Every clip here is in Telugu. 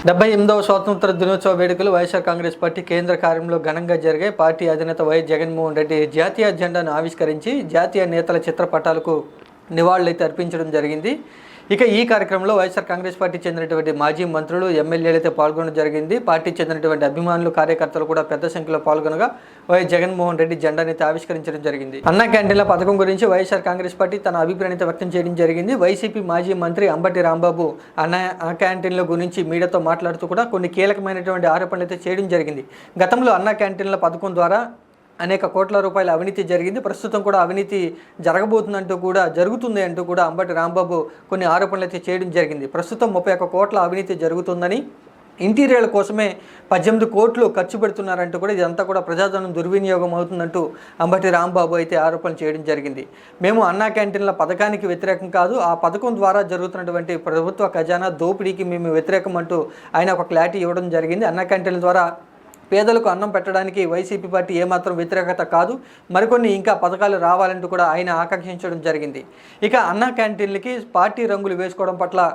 78వ స్వాతంత్ర దినోత్సవ వేడుకలు వైఎస్ఆర్ కాంగ్రెస్ పార్టీ కేంద్ర కార్యాలయంలో ఘనంగా జరిగాయి. పార్టీ అధినేత వైఎస్ జగన్మోహన్ రెడ్డి జాతీయ జెండాను ఆవిష్కరించి జాతీయ నేతల చిత్రపటాలకు నివాళులైతే అర్పించడం జరిగింది. ఇక ఈ కార్యక్రమంలో వైఎస్ఆర్ కాంగ్రెస్ పార్టీ చెందినటువంటి మాజీ మంత్రులు, ఎమ్మెల్యేలు అయితే పాల్గొనడం జరిగింది. పార్టీ చెందినటువంటి అభిమానులు, కార్యకర్తలు కూడా పెద్ద సంఖ్యలో పాల్గొనగా వైఎస్ జగన్మోహన్ రెడ్డి జెండాని ఆవిష్కరించడం జరిగింది. అన్నా క్యాంటీన్ల పథకం గురించి వైఎస్ఆర్ కాంగ్రెస్ పార్టీ తన అభిప్రాయాన్ని వ్యక్తం చేయడం జరిగింది. వైసీపీ మాజీ మంత్రి అంబటి రాంబాబు అన్నా క్యాంటీన్ల గురించి మీడియాతో మాట్లాడుతూ కూడా కొన్ని కీలకమైనటువంటి ఆరోపణలు అయితే చేయడం జరిగింది. గతంలో అన్నా క్యాంటీన్ల పథకం ద్వారా అనేక కోట్ల రూపాయల అవినీతి జరిగింది, ప్రస్తుతం కూడా అవినీతి జరుగుతుంది అంటూ కూడా అంబటి రాంబాబు కొన్ని ఆరోపణలు అయితే చేయడం జరిగింది. ప్రస్తుతం 31 కోట్ల అవినీతి జరుగుతుందని, ఇంటీరియర్ల కోసమే 18 కోట్లు ఖర్చు పెడుతున్నారంటూ కూడా ఇదంతా కూడా ప్రజాధనం దుర్వినియోగం అవుతుందంటూ అంబటి రాంబాబు అయితే ఆరోపణలు చేయడం జరిగింది. మేము అన్నా క్యాంటీన్ల పథకానికి వ్యతిరేకం కాదు, ఆ పథకం ద్వారా జరుగుతున్నటువంటి ప్రభుత్వ ఖజానా దోపిడీకి మేము వ్యతిరేకం అంటూ ఆయన ఒక క్లారిటీ ఇవ్వడం జరిగింది. అన్నా క్యాంటీన్ల ద్వారా పేదలకు అన్నం పెట్టడానికి వైసీపీ పార్టీ ఏమాత్రం వ్యతిరేకత కాదు, మరికొన్ని ఇంకా పథకాలు రావాలంటూ కూడా ఆయన ఆకాంక్షించడం జరిగింది. ఇక అన్నా క్యాంటీన్లకి పార్టీ రంగులు వేసుకోవడం పట్ల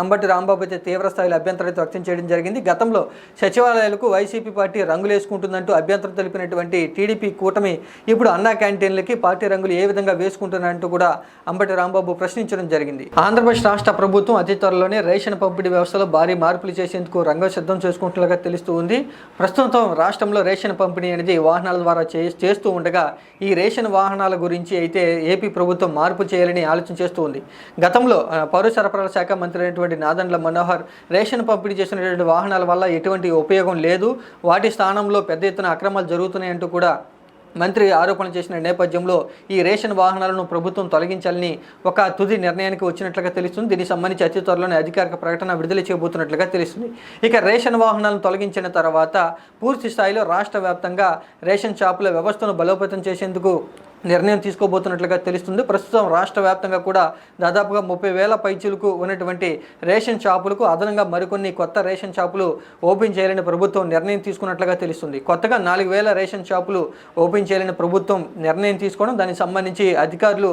అంబటి రాంబాబు అయితే తీవ్రస్థాయిలో అభ్యంతరం వ్యక్తం చేయడం జరిగింది. గతంలో సచివాలయాలకు వైసీపీ పార్టీ రంగులు వేసుకుంటుందంటూ అభ్యంతరం తెలిపినటువంటి టీడీపీ కూటమి ఇప్పుడు అన్నా క్యాంటీన్లకి పార్టీ రంగులు ఏ విధంగా వేసుకుంటున్నారంటూ కూడా అంబటి రాంబాబు ప్రశ్నించడం జరిగింది. ఆంధ్రప్రదేశ్ రాష్ట్ర ప్రభుత్వం అతి త్వరలోనే రేషన్ పంపిణీ వ్యవస్థలో భారీ మార్పులు చేసేందుకు రంగం సిద్ధం చేసుకుంటున్నట్లుగా తెలుస్తూ ఉంది. ప్రస్తుతం రాష్ట్రంలో రేషన్ పంపిణీ అనేది వాహనాల ద్వారా చేస్తూ ఉండగా ఈ రేషన్ వాహనాల గురించి అయితే ఏపీ ప్రభుత్వం మార్పు చేయాలని ఆలోచన చేస్తూ ఉంది. గతంలో పౌర సరఫరాల శాఖ మంత్రి నాదెండ్ల మనోహర్ రేషన్ పంపిణీ చేసినటువంటి వాహనాల వల్ల ఎటువంటి ఉపయోగం లేదు, వాటి స్థానంలో పెద్ద ఎత్తున అక్రమాలు జరుగుతున్నాయంటూ కూడా మంత్రి ఆరోపణలు చేసిన నేపథ్యంలో ఈ రేషన్ వాహనాలను ప్రభుత్వం తొలగించాలని ఒక తుది నిర్ణయానికి వచ్చినట్లుగా తెలుస్తుంది. దీనికి సంబంధించి అతి త్వరలోనే అధికారిక ప్రకటన విడుదల చేయబోతున్నట్లుగా తెలుస్తుంది. ఇక రేషన్ వాహనాలను తొలగించిన తర్వాత పూర్తి స్థాయిలో రాష్ట్ర వ్యాప్తంగా రేషన్ షాపుల వ్యవస్థను బలోపేతం చేసేందుకు నిర్ణయం తీసుకోబోతున్నట్లుగా తెలుస్తుంది. ప్రస్తుతం రాష్ట్ర వ్యాప్తంగా కూడా దాదాపుగా 30,000 పైచీలకు ఉన్నటువంటి రేషన్ షాపులకు అదనంగా మరికొన్ని కొత్త రేషన్ షాపులు ఓపెన్ చేయాలని ప్రభుత్వం నిర్ణయం తీసుకున్నట్లుగా తెలుస్తుంది. కొత్తగా 4,000 రేషన్ షాపులు ఓపెన్ చేయాలని ప్రభుత్వం నిర్ణయం తీసుకోవడం, దానికి సంబంధించి అధికారులు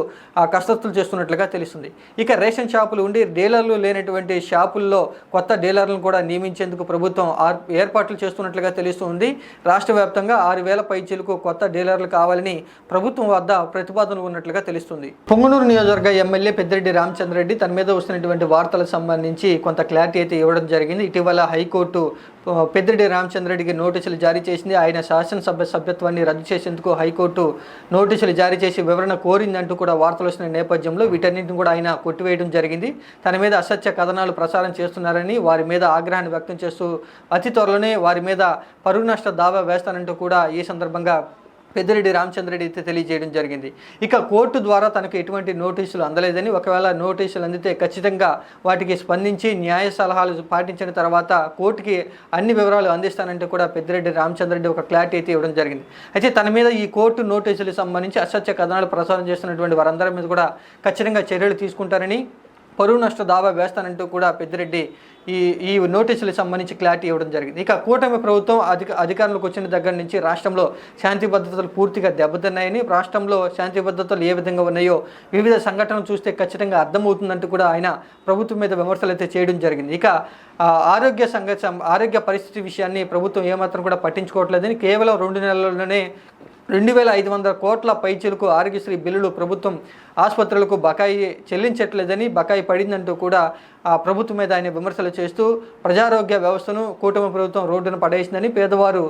కసరత్తులు చేస్తున్నట్లుగా తెలుస్తుంది. ఇక రేషన్ షాపులు ఉండి డీలర్లు లేనటువంటి షాపుల్లో కొత్త డీలర్లను కూడా నియమించేందుకు ప్రభుత్వం ఏర్పాట్లు చేస్తున్నట్లుగా తెలుస్తుంది. రాష్ట్ర వ్యాప్తంగా 6,000 పైచీలకు కొత్త డీలర్లు కావాలని ప్రభుత్వం వద్ద ప్రతిపాదనలు ఉన్నట్లుగా తెలుస్తుంది. పొంగనూరు నియోజకవర్గ ఎమ్మెల్యే పెద్దిరెడ్డి రామచంద్రరెడ్డి తన మీద వస్తున్నటువంటి వార్తలకు సంబంధించి కొంత క్లారిటీ అయితే ఇవ్వడం జరిగింది. ఇటీవల హైకోర్టు పెద్దిరెడ్డి రామచంద్రరెడ్డికి నోటీసులు జారీ చేసింది. ఆయన శాసనసభ సభ్యత్వాన్ని రద్దు చేసేందుకు హైకోర్టు నోటీసులు జారీ చేసి వివరణ కోరిందంటూ కూడా వార్తలు వస్తున్న నేపథ్యంలో వీటన్నింటిని కూడా ఆయన కొట్టివేయడం జరిగింది. తన మీద అసత్య కథనాలు ప్రసారం చేస్తున్నారని, వారి మీద ఆగ్రహాన్ని వ్యక్తం చేస్తూ అతి త్వరలోనే వారి మీద పరువు నష్ట దావా వేస్తానంటూ కూడా ఈ సందర్భంగా పెద్దిరెడ్డి రామచంద్రరెడ్డి అయితే తెలియజేయడం జరిగింది. ఇక కోర్టు ద్వారా తనకు ఎటువంటి నోటీసులు అందలేదని, ఒకవేళ నోటీసులు అందితే ఖచ్చితంగా వాటికి స్పందించి న్యాయ సలహాలు పాటించిన తర్వాత కోర్టుకి అన్ని వివరాలు అందిస్తానంటూ కూడా పెద్దిరెడ్డి రామచంద్రరెడ్డి ఒక క్లారిటీ అయితే ఇవ్వడం జరిగింది. అయితే తన మీద ఈ కోర్టు నోటీసులకు సంబంధించి అసత్య కథనాలు ప్రసారం చేస్తున్నటువంటి వారందరి మీద కూడా ఖచ్చితంగా చర్యలు తీసుకుంటారని, పరువు నష్ట దావా వేస్తానంటూ కూడా పెద్దిరెడ్డి ఈ నోటీసులకు సంబంధించి క్లారిటీ ఇవ్వడం జరిగింది. ఇక కూటమి ప్రభుత్వం అధికారంలోకి వచ్చిన దగ్గర నుంచి రాష్ట్రంలో శాంతి భద్రతలు పూర్తిగా దెబ్బతిన్నాయని, రాష్ట్రంలో శాంతి భద్రతలు ఏ విధంగా ఉన్నాయో వివిధ సంఘటనలు చూస్తే ఖచ్చితంగా అర్థమవుతుందంటూ కూడా ఆయన ప్రభుత్వం మీద విమర్శలు అయితే చేయడం జరిగింది. ఇక ఆరోగ్య పరిస్థితి విషయాన్ని ప్రభుత్వం ఏమాత్రం కూడా పట్టించుకోవట్లేదని, కేవలం 2 నెలల్లోనే 2,500 కోట్ల పైచీలకు ఆరోగ్యశ్రీ బిల్లులు ప్రభుత్వం ఆసుపత్రులకు బకాయి చెల్లించట్లేదని, బకాయి పడిందంటూ కూడా ప్రభుత్వం మీద ఆయన విమర్శలు చేస్తూ ప్రజారోగ్య వ్యవస్థను కూటమి ప్రభుత్వం రోడ్డున పడేసిందని, పేదవారు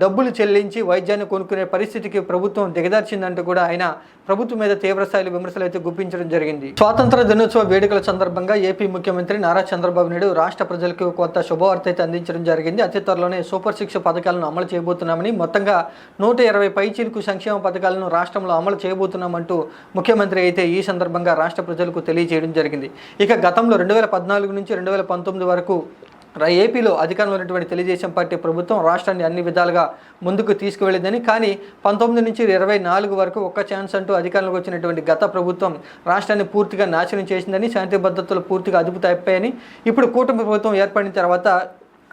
డబ్బులు చెల్లించి వైద్యాన్ని కొనుక్కునే పరిస్థితికి ప్రభుత్వం దిగదార్చిందంటూ కూడా ఆయన ప్రభుత్వం మీద తీవ్రస్థాయిలో విమర్శలు అయితే గుప్పించడం జరిగింది. స్వాతంత్ర దినోత్సవ వేడుకల సందర్భంగా ఏపీ ముఖ్యమంత్రి నారా చంద్రబాబు నాయుడు రాష్ట్ర ప్రజలకు కొత్త శుభవార్త అయితే అందించడం జరిగింది. అతి త్వరలోనే సూపర్ 6 పథకాలను అమలు చేయబోతున్నామని, మొత్తంగా 120 పైచీలకు సంక్షేమ పథకాలను రాష్ట్రంలో అమలు చేయబోతున్నామంటూ ముఖ్యమంత్రి అయితే ఈ సందర్భంగా రాష్ట్ర ప్రజలకు తెలియజేయడం జరిగింది. ఇక గతంలో 2014 నుంచి 2019 వరకు ఏపీలో అధికారంలో ఉన్నటువంటి తెలుగుదేశం పార్టీ ప్రభుత్వం రాష్ట్రాన్ని అన్ని విధాలుగా ముందుకు తీసుకువెళ్ళిందని, కానీ 19 నుంచి 24 వరకు ఒక్క ఛాన్స్ అంటూ అధికారంలోకి వచ్చినటువంటి గత ప్రభుత్వం రాష్ట్రాన్ని పూర్తిగా నాశనం చేసిందని, శాంతి భద్రతలు పూర్తిగా అదుపు తప్పాయని, ఇప్పుడు కూటమి ప్రభుత్వం ఏర్పడిన తర్వాత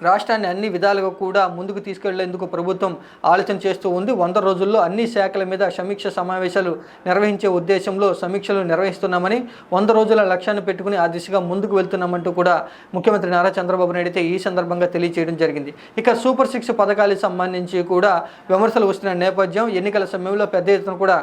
రాష్ట్రాన్ని అన్ని విధాలుగా కూడా ముందుకు తీసుకెళ్లేందుకు ప్రభుత్వం ఆలోచన చేస్తూ ఉంది. 100 రోజుల్లో అన్ని శాఖల మీద సమీక్ష సమావేశాలు నిర్వహించే ఉద్దేశంలో సమీక్షలు నిర్వహిస్తున్నామని, 100 రోజుల లక్ష్యాన్ని పెట్టుకుని ఆ దిశగా ముందుకు వెళ్తున్నామంటూ కూడా ముఖ్యమంత్రి నారా చంద్రబాబు నాయుడు అయితే ఈ సందర్భంగా తెలియజేయడం జరిగింది. ఇక సూపర్ 6 పథకాలకు సంబంధించి కూడా విమర్శలు వస్తున్న నేపథ్యం, ఎన్నికల సమయంలో పెద్ద ఎత్తున కూడా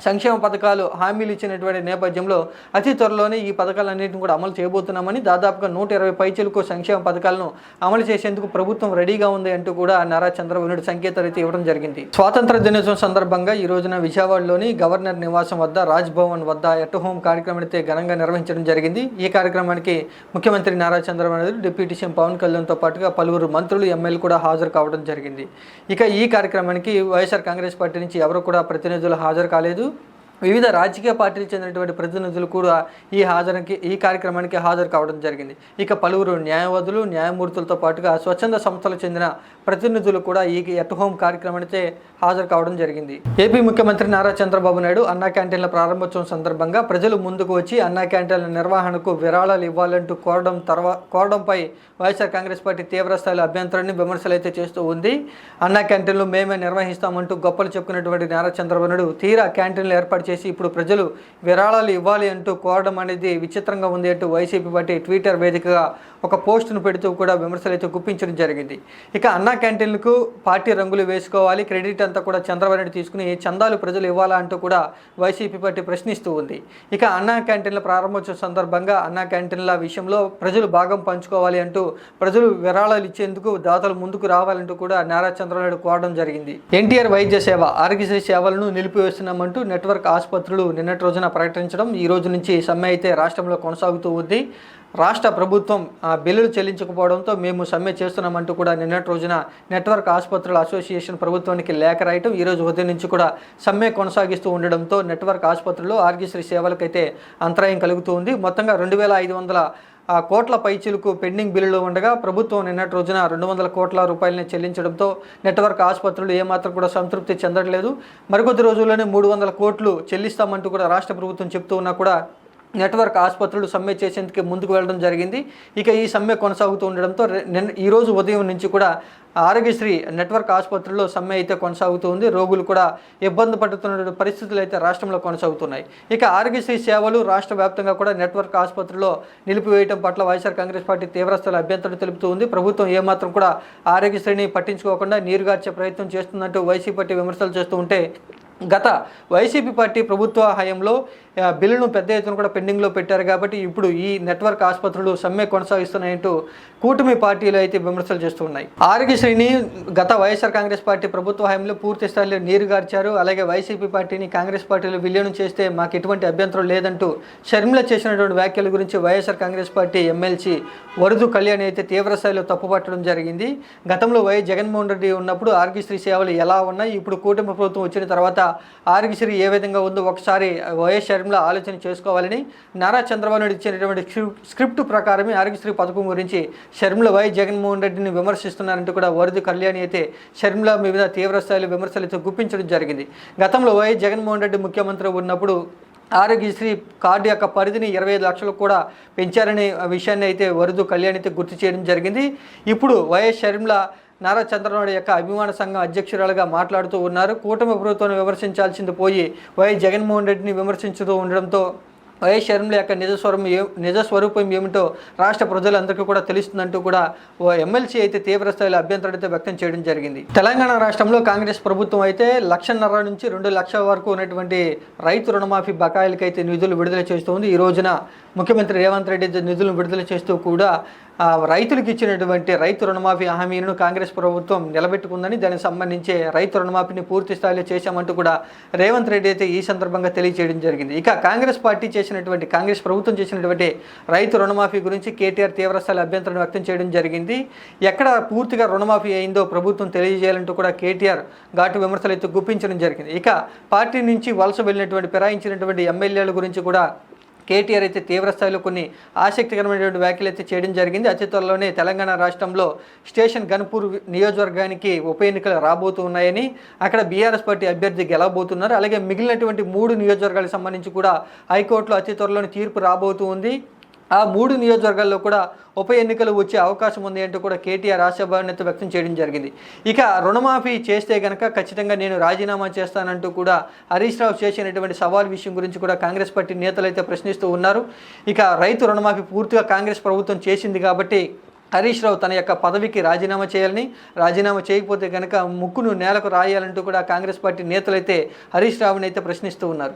సంక్షేమ పథకాలు హామీలు ఇచ్చినటువంటి నేపథ్యంలో అతి త్వరలోనే ఈ పథకాలన్నింటిని కూడా అమలు చేయబోతున్నామని, దాదాపుగా 120 పైచలకు సంక్షేమ పథకాలను అమలు చేసేందుకు ప్రభుత్వం రెడీగా ఉంది అంటూ కూడా నారా చంద్రబాబు నాయుడు సంకేతాలు అయితే ఇవ్వడం జరిగింది. స్వాతంత్ర దినోత్సవం సందర్భంగా ఈ రోజున విజయవాడలోని గవర్నర్ నివాసం వద్ద, రాజ్ భవన్ వద్ద ఎట్ హోమ్ కార్యక్రమం అయితే ఘనంగా నిర్వహించడం జరిగింది. ఈ కార్యక్రమానికి ముఖ్యమంత్రి నారా చంద్రబాబు నాయుడు, డిప్యూటీ సీఎం పవన్ కళ్యాణ్తో పాటుగా పలువురు మంత్రులు, ఎమ్మెల్యేలు కూడా హాజరు కావడం జరిగింది. ఇక ఈ కార్యక్రమానికి వైఎస్ఆర్ కాంగ్రెస్ పార్టీ నుంచి ఎవరు కూడా ప్రతినిధులు హాజరు కాలేదు. వివిధ రాజకీయ పార్టీలకు చెందినటువంటి ప్రతినిధులు కూడా ఈ కార్యక్రమానికి హాజరు కావడం జరిగింది. ఇక పలువురు న్యాయవాదులు, న్యాయమూర్తులతో పాటుగా స్వచ్ఛంద సంస్థలకు చెందిన ప్రతినిధులు కూడా ఈ ఎట్ హోమ్ కార్యక్రమానికి హాజరు కావడం జరిగింది. ఏపీ ముఖ్యమంత్రి నారా చంద్రబాబు నాయుడు అన్నా క్యాంటీన్ల ప్రారంభోత్సవం సందర్భంగా ప్రజలు ముందుకు వచ్చి అన్నా క్యాంటీన్ల నిర్వహణకు విరాళాలు ఇవ్వాలంటూ కోరడంపై వైఎస్ఆర్ కాంగ్రెస్ పార్టీ తీవ్రస్థాయిలో అభ్యంతరాన్ని, విమర్శలు అయితే చేస్తూ ఉంది. అన్నా క్యాంటీన్లు మేమే నిర్వహిస్తామంటూ గొప్పలు చెప్పుకున్నటువంటి నారా చంద్రబాబు నాయుడు తీరా క్యాంటీన్లు ఏర్పాటు చేసి ఇప్పుడు ప్రజలు విరాళాలు ఇవ్వాలి అంటూ కోరడం అనేది విచిత్రంగా ఉంది అంటూ వైసీపీ పార్టీ ట్విట్టర్ వేదికగా ఒక పోస్టును పెడుతూ కూడా విమర్శలు అయితే గుప్పించడం జరిగింది. ఇక అన్నా క్యాంటీన్లకు పార్టీ రంగులు వేసుకోవాలి, క్రెడిట్ అంతా కూడా చంద్రబాబు నాయుడు తీసుకుని చందాలు ప్రజలు ఇవ్వాలా అంటూ కూడా వైసీపీ పార్టీ ప్రశ్నిస్తూ ఉంది. ఇక అన్నా క్యాంటీన్ల ప్రారంభోత్సవ సందర్భంగా అన్నా క్యాంటీన్ల విషయంలో ప్రజలు భాగం పంచుకోవాలి అంటూ, ప్రజలు విరాళాలు ఇచ్చేందుకు దాతలు ముందుకు రావాలంటూ కూడా నారా చంద్రబాబు నాయుడు కోరడం జరిగింది. ఎన్టీఆర్ వైద్య సేవ, ఆరోగ్యశ్రీ సేవలను నిలిపివేస్తున్నామంటూ నెట్వర్క్ ఆసుపత్రులు నిన్నటి రోజున ప్రకటించడం, ఈ రోజు నుంచి సమ్మె అయితే రాష్ట్రంలో కొనసాగుతూ ఉంది. రాష్ట్ర ప్రభుత్వం బిల్లులు చెల్లించకపోవడంతో మేము సమ్మె చేస్తున్నామంటూ కూడా నిన్నటి రోజున నెట్వర్క్ ఆసుపత్రుల అసోసియేషన్ ప్రభుత్వానికి లేఖ రాయటం, ఈరోజు ఉదయం నుంచి కూడా సమ్మె కొనసాగిస్తూ ఉండడంతో నెట్వర్క్ ఆసుపత్రుల్లో ఆరోగ్యశ్రీ సేవలకైతే అంతరాయం కలుగుతూ ఉంది. మొత్తంగా 2500 కోట్ల పైచిలకు పెండింగ్ బిల్లులు ఉండగా ప్రభుత్వం నిన్నటి రోజున 200 కోట్ల రూపాయలని చెల్లించడంతో నెట్వర్క్ ఆసుపత్రులు ఏమాత్రం కూడా సంతృప్తి చెందట్లేదు. మరికొద్ది రోజుల్లోనే 300 కోట్లు చెల్లిస్తామంటూ కూడా రాష్ట్ర ప్రభుత్వం చెప్తూ ఉన్నా కూడా నెట్వర్క్ ఆసుపత్రులు సమ్మె చేసేందుకు ముందుకు వెళ్ళడం జరిగింది. ఇక ఈ సమ్మె కొనసాగుతూ ఉండడంతో ఈరోజు ఉదయం నుంచి కూడా ఆరోగ్యశ్రీ నెట్వర్క్ ఆసుపత్రుల్లో సమ్మె అయితే కొనసాగుతూ ఉంది. రోగులు కూడా ఇబ్బంది పడుతున్న పరిస్థితులు అయితే రాష్ట్రంలో కొనసాగుతున్నాయి. ఇక ఆరోగ్యశ్రీ సేవలు రాష్ట్ర వ్యాప్తంగా కూడా నెట్వర్క్ ఆసుపత్రుల్లో నిలిపివేయడం పట్ల వైఎస్ఆర్ కాంగ్రెస్ పార్టీ తీవ్రస్థాయిలో అభ్యంతరం తెలుపుతూ ఉంది. ప్రభుత్వం ఏమాత్రం కూడా ఆరోగ్యశ్రీని పట్టించుకోకుండా నీరుగార్చే ప్రయత్నం చేస్తుందంటూ వైసీపీ పార్టీ విమర్శలు చేస్తూ ఉంటే, గత వైసీపీ పార్టీ ప్రభుత్వ హయాంలో బిల్లును పెద్ద ఎత్తున కూడా పెండింగ్లో పెట్టారు కాబట్టి ఇప్పుడు ఈ నెట్వర్క్ ఆసుపత్రులు సమ్మె కొనసాగిస్తున్నాయంటూ కూటమి పార్టీలు అయితే విమర్శలు చేస్తున్నాయి. ఆరోగ్యశ్రీని గత వైఎస్ఆర్ కాంగ్రెస్ పార్టీ ప్రభుత్వ హయాంలో పూర్తి స్థాయిలో నీరుగార్చారు. అలాగే వైసీపీ పార్టీని కాంగ్రెస్ పార్టీలో విలీనం చేస్తే మాకు ఎటువంటి అభ్యంతరం లేదంటూ షర్మిల చేసినటువంటి వ్యాఖ్యల గురించి వైఎస్ఆర్ కాంగ్రెస్ పార్టీ ఎమ్మెల్సీ వరదు కళ్యాణ్ అయితే తీవ్రస్థాయిలో తప్పుపట్టడం జరిగింది. గతంలో వైఎస్ జగన్మోహన్ రెడ్డి ఉన్నప్పుడు ఆరోగ్యశ్రీ సేవలు ఎలా ఉన్నాయి, ఇప్పుడు కూటమి ప్రభుత్వం వచ్చిన తర్వాత ఆరోగ్యశ్రీ ఏ విధంగా ఉందో ఒకసారి వైఎస్ షర్మిల ఆలోచన చేసుకోవాలని, నారా చంద్రబాబు నాయుడు ఇచ్చినటువంటి స్క్రిప్ట్ ప్రకారమే ఆరోగ్యశ్రీ పథకం గురించి షర్మిల వైఎస్ జగన్మోహన్ రెడ్డిని విమర్శిస్తున్నారంటూ కూడా వరదు కళ్యాణ్ అయితే షర్మిల మీద తీవ్రస్థాయిలో విమర్శలు అయితే గుప్పించడం జరిగింది. గతంలో వైఎస్ జగన్మోహన్ రెడ్డి ముఖ్యమంత్రి ఉన్నప్పుడు ఆరోగ్యశ్రీ కార్డు యొక్క పరిధిని 25 లక్షలకు కూడా పెంచారనే విషయాన్ని అయితే వరదు కళ్యాణ్ అయితే గుర్తు చేయడం జరిగింది. ఇప్పుడు వైఎస్ షర్మిల నారా చంద్రబాబు యొక్క అభిమాన సంఘం అధ్యక్షురాలుగా మాట్లాడుతూ ఉన్నారు. కూటమి ప్రభుత్వాన్ని విమర్శించాల్సింది పోయి వైఎస్ జగన్మోహన్ రెడ్డిని విమర్శించుతూ ఉండడంతో వైఎస్ షర్మిల యొక్క నిజస్వరూపం ఏమిటో రాష్ట్ర ప్రజలందరికీ కూడా తెలుస్తుందంటూ కూడా ఓ ఎమ్మెల్సీ అయితే తీవ్రస్థాయిలో అభ్యంతరాన్ని వ్యక్తం చేయడం జరిగింది. తెలంగాణ రాష్ట్రంలో కాంగ్రెస్ ప్రభుత్వం అయితే 1,50,000 నుంచి 2 లక్షల వరకు ఉన్నటువంటి రైతు రుణమాఫీ బకాయిలకైతే నిధులు విడుదల చేస్తుంది. ఈ రోజున ముఖ్యమంత్రి రేవంత్ రెడ్డి నిధులను విడుదల చేస్తూ కూడా రైతులకు ఇచ్చినటువంటి రైతు రుణమాఫీ హామీలను కాంగ్రెస్ ప్రభుత్వం నిలబెట్టుకుందని, దానికి సంబంధించి రైతు రుణమాఫీని పూర్తి స్థాయిలో చేశామంటూ కూడా రేవంత్ రెడ్డి అయితే ఈ సందర్భంగా తెలియజేయడం జరిగింది. ఇక కాంగ్రెస్ ప్రభుత్వం చేసినటువంటి రైతు రుణమాఫీ గురించి కేటీఆర్ తీవ్రస్థాయిలో అభ్యంతరం వ్యక్తం చేయడం జరిగింది. ఎక్కడ పూర్తిగా రుణమాఫీ అయిందో ప్రభుత్వం తెలియజేయాలంటూ కూడా కేటీఆర్ ఘాటు విమర్శలు అయితే గుప్పించడం జరిగింది. ఇక పార్టీ నుంచి వలస వెళ్ళినటువంటి ఫిరాయించినటువంటి ఎమ్మెల్యేల గురించి కూడా కేటీఆర్ అయితే తీవ్రస్థాయిలో కొన్ని ఆసక్తికరమైనటువంటి వ్యాఖ్యలు అయితే చేయడం జరిగింది. అతి త్వరలోనే తెలంగాణ రాష్ట్రంలో స్టేషన్ గన్పూర్ నియోజకవర్గానికి ఉప ఎన్నికలు రాబోతున్నాయని, అక్కడ బీఆర్ఎస్ పార్టీ అభ్యర్థి గెలవబోతున్నారు. అలాగే మిగిలినటువంటి 3 నియోజకవర్గాలకు సంబంధించి కూడా హైకోర్టులో అతి త్వరలోనే తీర్పు రాబోతుంది. ఆ 3 నియోజకవర్గాల్లో కూడా ఉప ఎన్నికలు వచ్చే అవకాశం ఉంది అంటూ కూడా కేటీఆర్ ఆశాభావాన్ని వ్యక్తం చేయడం జరిగింది. ఇక రుణమాఫీ చేస్తే గనక ఖచ్చితంగా నేను రాజీనామా చేస్తానంటూ కూడా హరీష్ రావు చేసినటువంటి సవాల్ విషయం గురించి కూడా కాంగ్రెస్ పార్టీ నేతలు అయితే ప్రశ్నిస్తూ ఉన్నారు. ఇక రైతు రుణమాఫీ పూర్తిగా కాంగ్రెస్ ప్రభుత్వం చేసింది కాబట్టి హరీష్ రావు తన యొక్క పదవికి రాజీనామా చేయాలని, రాజీనామా చేయకపోతే కనుక ముక్కును నేలకు రాయాలంటూ కూడా కాంగ్రెస్ పార్టీ నేతలైతే హరీష్ రావుని అయితే ప్రశ్నిస్తూ ఉన్నారు.